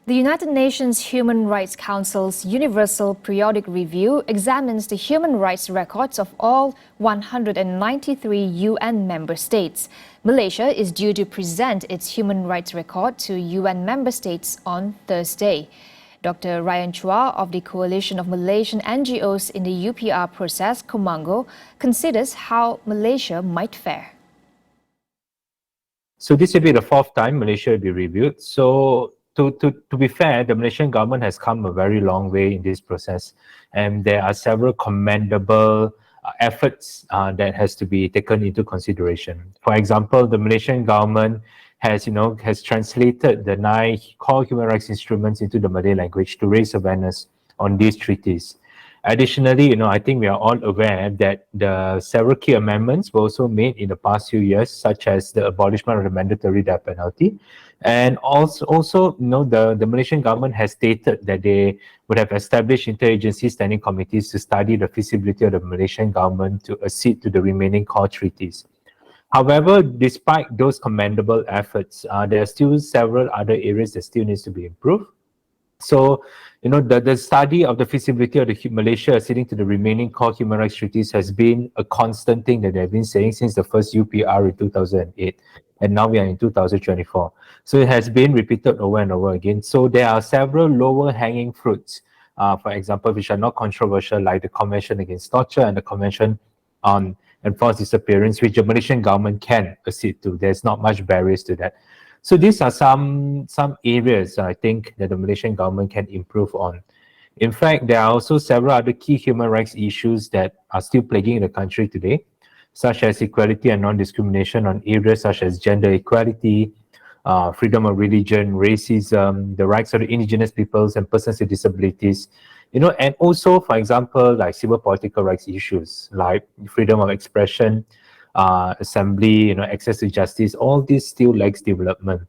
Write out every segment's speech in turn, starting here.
The United Nations Human Rights Council's Universal Periodic Review examines the human rights records of all 193 UN member states. Malaysia is due to present its human rights record to UN member states on Thursday. Dr. Ryan Chua of the Coalition of Malaysian NGOs in the UPR process, COMANGO, considers how Malaysia might fare. So this will be the fourth time Malaysia will be reviewed. So to be fair, the Malaysian government has come a very long way in this process, and there are several commendable efforts that has to be taken into consideration. For example, the Malaysian government has translated the 9 core human rights instruments into the Malay language to raise awareness on these treaties. Additionally, I think we are all aware that the several key amendments were also made in the past few years, such as the abolishment of the mandatory death penalty. And also, the Malaysian government has stated that they would have established interagency standing committees to study the feasibility of the Malaysian government to accede to the remaining core treaties. However, despite those commendable efforts, there are still several other areas that still needs to be improved. So, the study of the feasibility of Malaysia acceding to the remaining core human rights treaties has been a constant thing that they've been saying since the first UPR in 2008. And now we are in 2024. So it has been repeated over and over again. So there are several lower hanging fruits, for example, which are not controversial, like the Convention Against Torture and the Convention on Enforced Disappearance, which the Malaysian government can accede to. There's not much barriers to that. So these are some areas I think that the Malaysian government can improve on. In fact, there are also several other key human rights issues that are still plaguing the country today, such as equality and non-discrimination on areas such as gender equality, freedom of religion, racism, the rights of the indigenous peoples and persons with disabilities, and also, for example, like civil political rights issues like freedom of expression, assembly, access to justice. All this still lacks development.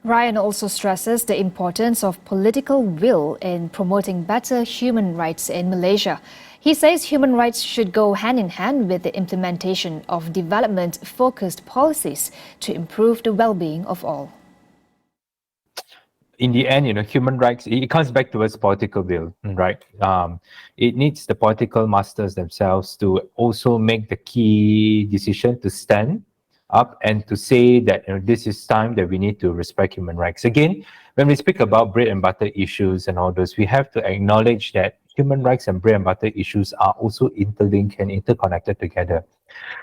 Ryan also stresses the importance of political will in promoting better human rights in Malaysia. He says human rights should go hand in hand with the implementation of development-focused policies to improve the well-being of all. In the end, human rights, it comes back towards political will, right? It needs the political masters themselves to also make the key decision to stand up and to say that this is time that we need to respect human rights. Again, when we speak about bread and butter issues and all those, we have to acknowledge that human rights and bread and butter issues are also interlinked and interconnected together.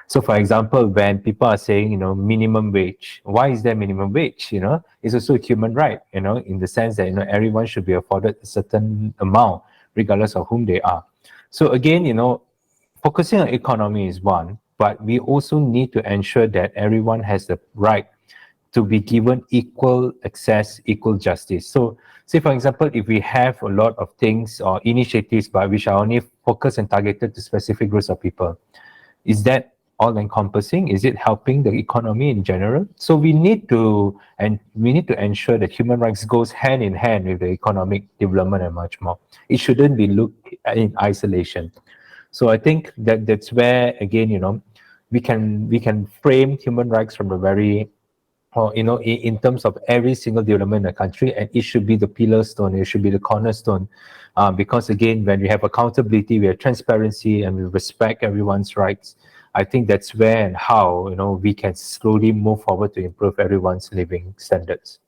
So, for example, when people are saying, minimum wage, why is there minimum wage? It's also a human right, in the sense that, everyone should be afforded a certain amount, regardless of whom they are. So again, focusing on economy is one, but we also need to ensure that everyone has the right to be given equal access, equal justice. So, say for example, if we have a lot of things or initiatives but which are only focused and targeted to specific groups of people, is that all-encompassing? Is it helping the economy in general? So we need to ensure that human rights goes hand in hand with the economic development and much more. It shouldn't be looked in isolation. So I think that's where again, we can frame human rights from the very, in terms of every single development in the country, and it should be the pillar stone, it should be the cornerstone, because again, when we have accountability, we have transparency, and we respect everyone's rights, I think that's where and how we can slowly move forward to improve everyone's living standards.